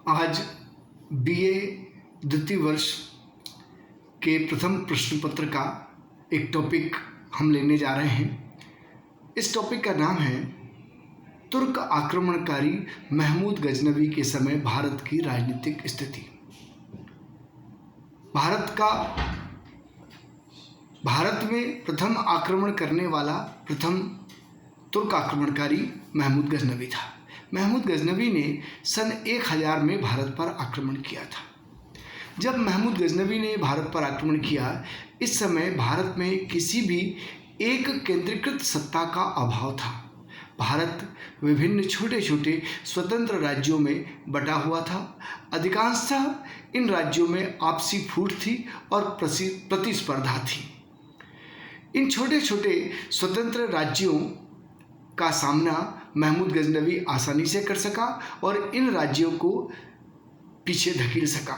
आज बीए द्वितीय वर्ष के प्रथम प्रश्न पत्र का एक टॉपिक हम लेने जा रहे हैं। इस टॉपिक का नाम है तुर्क आक्रमणकारी महमूद गजनवी के समय भारत की राजनीतिक स्थिति। भारत में प्रथम आक्रमण करने वाला प्रथम तुर्क आक्रमणकारी महमूद गजनवी था। महमूद गजनवी ने सन 1000 में भारत पर आक्रमण किया था। जब महमूद गजनवी ने भारत पर आक्रमण किया, इस समय भारत में किसी भी एक केंद्रीकृत सत्ता का अभाव था। भारत विभिन्न छोटे छोटे स्वतंत्र राज्यों में बटा हुआ था। अधिकांशतः इन राज्यों में आपसी फूट थी और प्रतिस्पर्धा थी। इन छोटे छोटे स्वतंत्र राज्यों का सामना महमूद गजनवी आसानी से कर सका और इन राज्यों को पीछे धकेल सका।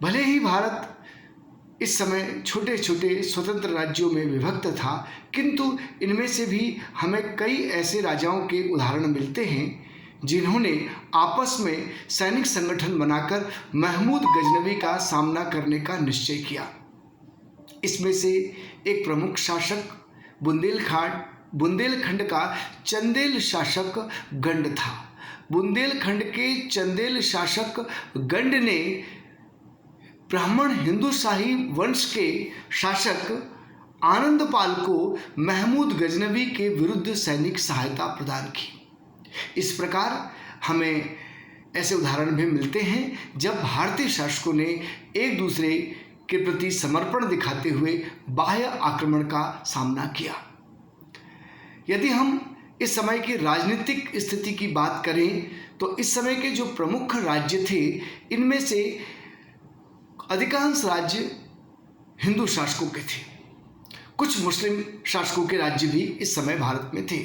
भले ही भारत इस समय छोटे छोटे स्वतंत्र राज्यों में विभक्त था, किंतु इनमें से भी हमें कई ऐसे राजाओं के उदाहरण मिलते हैं जिन्होंने आपस में सैनिक संगठन बनाकर महमूद गजनवी का सामना करने का निश्चय किया। इसमें से एक प्रमुख शासक बुंदेलखंड का चंदेल शासक गंड था। बुंदेलखंड के चंदेल शासक गंड ने ब्राह्मण हिंदू शाही वंश के शासक आनंदपाल को महमूद गजनवी के विरुद्ध सैनिक सहायता प्रदान की। इस प्रकार हमें ऐसे उदाहरण भी मिलते हैं जब भारतीय शासकों ने एक दूसरे के प्रति समर्पण दिखाते हुए बाह्य आक्रमण का सामना किया। यदि हम इस समय की राजनीतिक स्थिति की बात करें तो इस समय के जो प्रमुख राज्य थे, इनमें से अधिकांश राज्य हिंदू शासकों के थे। कुछ मुस्लिम शासकों के राज्य भी इस समय भारत में थे।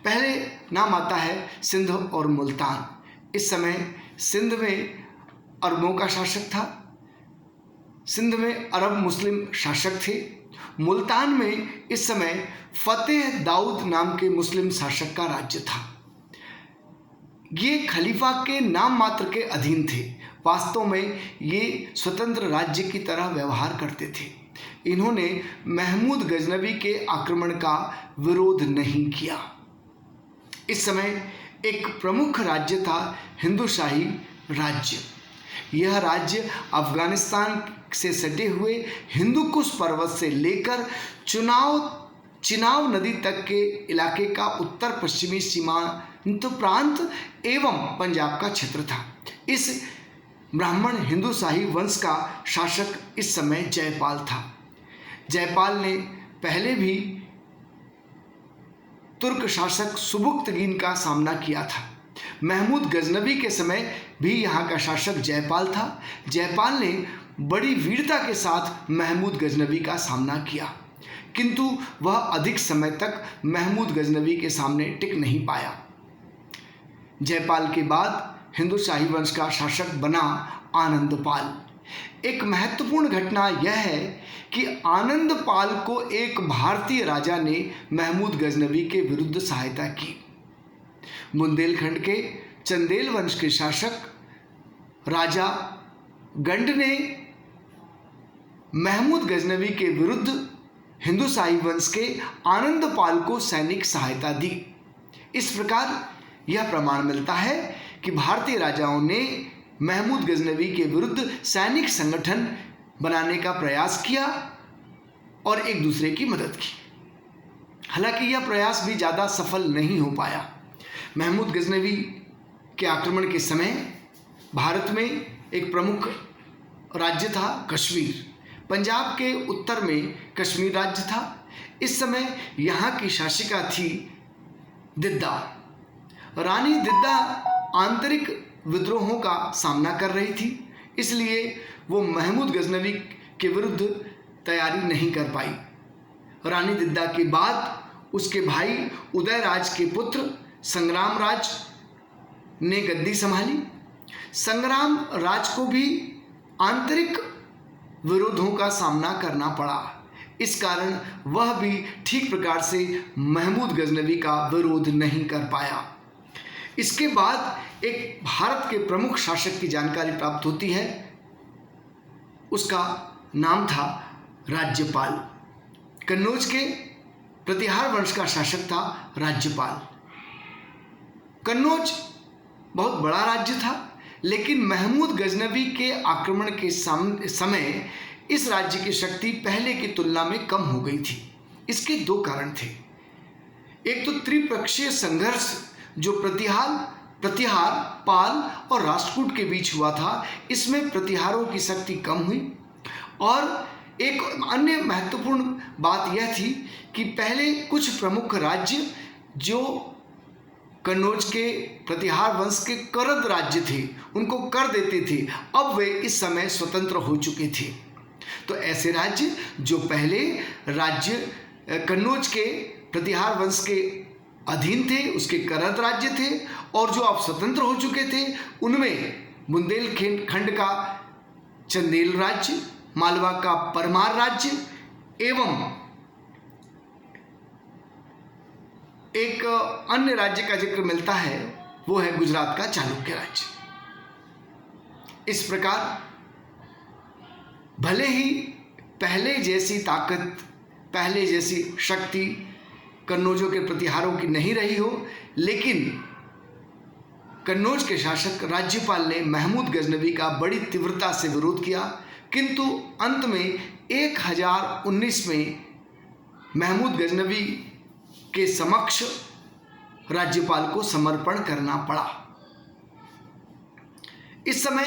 पहले नाम आता है सिंध और मुल्तान। इस समय सिंध में अरबों का शासक था। सिंध में अरब मुस्लिम शासक थे। मुल्तान में इस समय फतेह दाऊद नाम के मुस्लिम शासक का राज्य था। ये खलीफा के नाम मात्र के अधीन थे। वास्तव में ये स्वतंत्र राज्य की तरह व्यवहार करते थे। इन्होंने महमूद गजनवी के आक्रमण का विरोध नहीं किया। इस समय एक प्रमुख राज्य था हिंदू शाही राज्य। यह राज्य अफगानिस्तान से सटे हुए हिंदुकुश पर्वत से लेकर चिनाब नदी तक के इलाके का उत्तर पश्चिमी सीमांत प्रांत एवं पंजाब का क्षेत्र था। इस ब्राह्मण हिंदू शाही वंश का शासक इस समय जयपाल था। जयपाल ने पहले भी तुर्क शासक सुबुक्तगीन का सामना किया था। महमूद गजनवी के समय भी यहाँ का शासक जयपाल था। जयपाल ने बड़ी वीरता के साथ महमूद गजनवी का सामना किया, किंतु वह अधिक समय तक महमूद गजनवी के सामने टिक नहीं पाया। जयपाल के बाद हिंदू शाही वंश का शासक बना आनंदपाल। एक महत्वपूर्ण घटना यह है कि आनंदपाल को एक भारतीय राजा ने महमूद गजनवी के विरुद्ध सहायता की। बुंदेलखंड के चंदेल वंश के शासक राजा गंड ने महमूद गजनवी के विरुद्ध हिंदू शाही वंश के आनंदपाल को सैनिक सहायता दी। इस प्रकार यह प्रमाण मिलता है कि भारतीय राजाओं ने महमूद गजनवी के विरुद्ध सैनिक संगठन बनाने का प्रयास किया और एक दूसरे की मदद की। हालांकि यह प्रयास भी ज़्यादा सफल नहीं हो पाया। महमूद गजनवी के आक्रमण के समय भारत में एक प्रमुख राज्य था कश्मीर। पंजाब के उत्तर में कश्मीर राज्य था। इस समय यहाँ की शासिका थी दिद्दा। रानी दिद्दा आंतरिक विद्रोहों का सामना कर रही थी, इसलिए वो महमूद गजनवी के विरुद्ध तैयारी नहीं कर पाई। रानी दिद्दा के बाद उसके भाई उदयराज के पुत्र संग्राम राज ने गद्दी संभाली। संग्राम राज को भी आंतरिक विरोधों का सामना करना पड़ा। इस कारण वह भी ठीक प्रकार से महमूद गजनवी का विरोध नहीं कर पाया। इसके बाद एक भारत के प्रमुख शासक की जानकारी प्राप्त होती है। उसका नाम था राज्यपाल। कन्नौज के प्रतिहार वंश का शासक था राज्यपाल। कन्नौज बहुत बड़ा राज्य था, लेकिन महमूद गजनवी के आक्रमण के समय इस राज्य की शक्ति पहले की तुलना में कम हो गई थी। इसके दो कारण थे। एक तो त्रिपक्षीय संघर्ष जो प्रतिहार, पाल और राष्ट्रकूट के बीच हुआ था, इसमें प्रतिहारों की शक्ति कम हुई। और एक अन्य महत्वपूर्ण बात यह थी कि पहले कुछ प्रमुख राज्य जो कन्नौज के प्रतिहार वंश के करद राज्य थे, उनको कर देते थे, अब वे इस समय स्वतंत्र हो चुके थे। तो ऐसे राज्य जो पहले राज्य कन्नौज के प्रतिहार वंश के अधीन थे, उसके करद राज्य थे, और जो अब स्वतंत्र हो चुके थे, उनमें बुंदेलखंड का चंदेल राज्य, मालवा का परमार राज्य एवं एक अन्य राज्य का जिक्र मिलता है, वो है गुजरात का चालुक्य राज्य। इस प्रकार भले ही पहले जैसी ताकत, पहले जैसी शक्ति कन्नौजों के प्रतिहारों की नहीं रही हो, लेकिन कन्नौज के शासक राज्यपाल ने महमूद गजनवी का बड़ी तीव्रता से विरोध किया, किंतु अंत में 1019 में महमूद गजनवी के समक्ष राज्यपाल को समर्पण करना पड़ा। इस समय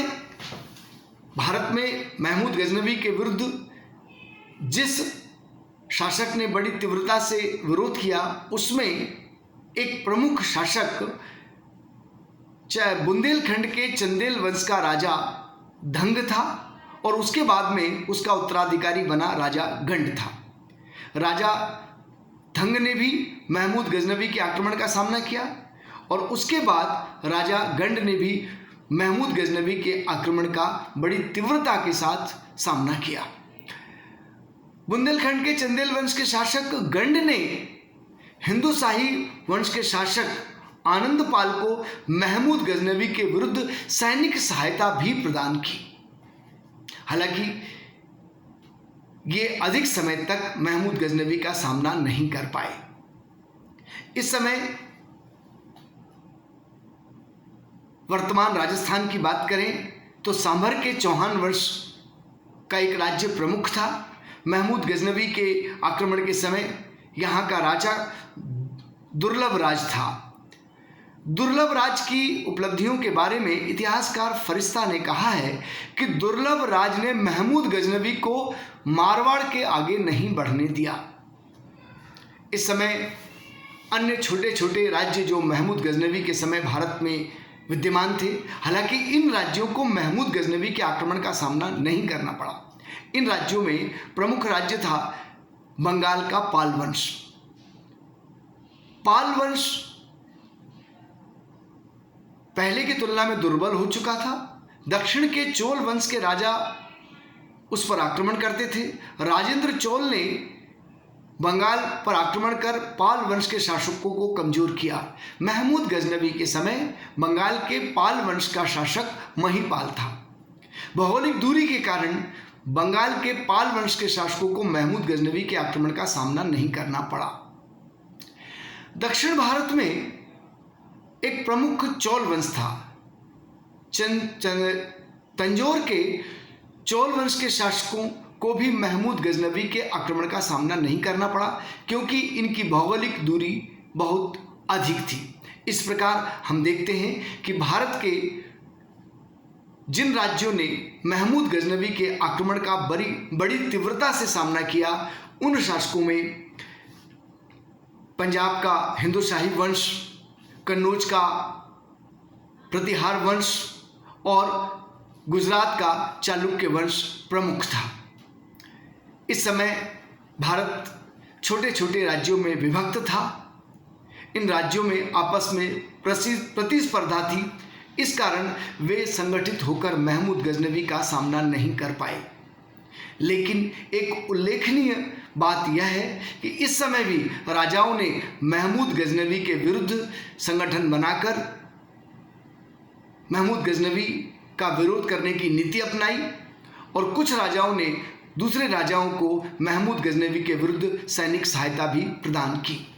भारत में महमूद गजनवी के विरुद्ध जिस शासक ने बड़ी तीव्रता से विरोध किया, उसमें एक प्रमुख शासक बुंदेलखंड के चंदेल वंश का राजा धंग था, और उसके बाद में उसका उत्तराधिकारी बना राजा गंड था। राजा धंग ने भी महमूद गजनवी के आक्रमण का सामना किया, और उसके बाद राजा गंड ने भी महमूद गजनवी के आक्रमण का बड़ी तीव्रता के साथ सामना किया। बुंदेलखंड के चंदेल वंश के शासक गंड ने हिंदू शाही वंश के शासक आनंदपाल को महमूद गजनवी के विरुद्ध सैनिक सहायता भी प्रदान की। हालांकि ये अधिक समय तक महमूद गजनवी का सामना नहीं कर पाए। इस समय वर्तमान राजस्थान की बात करें तो सांभर के चौहान वंश का एक राज्य प्रमुख था। महमूद गजनवी के आक्रमण के समय यहाँ का राजा दुर्लभ राज था। दुर्लभ राज की उपलब्धियों के बारे में इतिहासकार फरिश्ता ने कहा है कि दुर्लभ राज ने महमूद गजनवी को मारवाड़ के आगे नहीं बढ़ने दिया। इस समय अन्य छोटे छोटे राज्य जो महमूद गजनवी के समय भारत में विद्यमान थे, हालांकि इन राज्यों को महमूद गजनवी के आक्रमण का सामना नहीं करना पड़ा। इन राज्यों में प्रमुख राज्य था बंगाल का पाल वंश। पाल वंश पहले की तुलना में दुर्बल हो चुका था। दक्षिण के चोल वंश के राजा उस पर आक्रमण करते थे। राजेंद्र चोल ने बंगाल पर आक्रमण कर पाल वंश के शासकों को कमजोर किया। महमूद गजनवी के समय बंगाल के पाल वंश का शासक महिपाल था। भौगोलिक दूरी के कारण बंगाल के पाल वंश के शासकों को महमूद गजनवी के आक्रमण का सामना नहीं करना पड़ा। दक्षिण भारत में एक प्रमुख चोल वंश था। तंजौर के चोल वंश के शासकों को भी महमूद गजनवी के आक्रमण का सामना नहीं करना पड़ा, क्योंकि इनकी भौगोलिक दूरी बहुत अधिक थी। इस प्रकार हम देखते हैं कि भारत के जिन राज्यों ने महमूद गजनवी के आक्रमण का बड़ी तीव्रता से सामना किया, उन शासकों में पंजाब का हिंदू शाही वंश, कन्नौज का प्रतिहार वंश और गुजरात का चालुक्य वंश प्रमुख था। इस समय भारत छोटे छोटे राज्यों में विभक्त था। इन राज्यों में आपस में प्रतिस्पर्धा थी। इस कारण वे संगठित होकर महमूद गजनवी का सामना नहीं कर पाए। लेकिन एक उल्लेखनीय बात यह है कि इस समय भी राजाओं ने महमूद गजनवी के विरुद्ध संगठन बनाकर महमूद गजनवी का विरोध करने की नीति अपनाई और कुछ राजाओं ने दूसरे राजाओं को महमूद गजनवी के विरुद्ध सैनिक सहायता भी प्रदान की।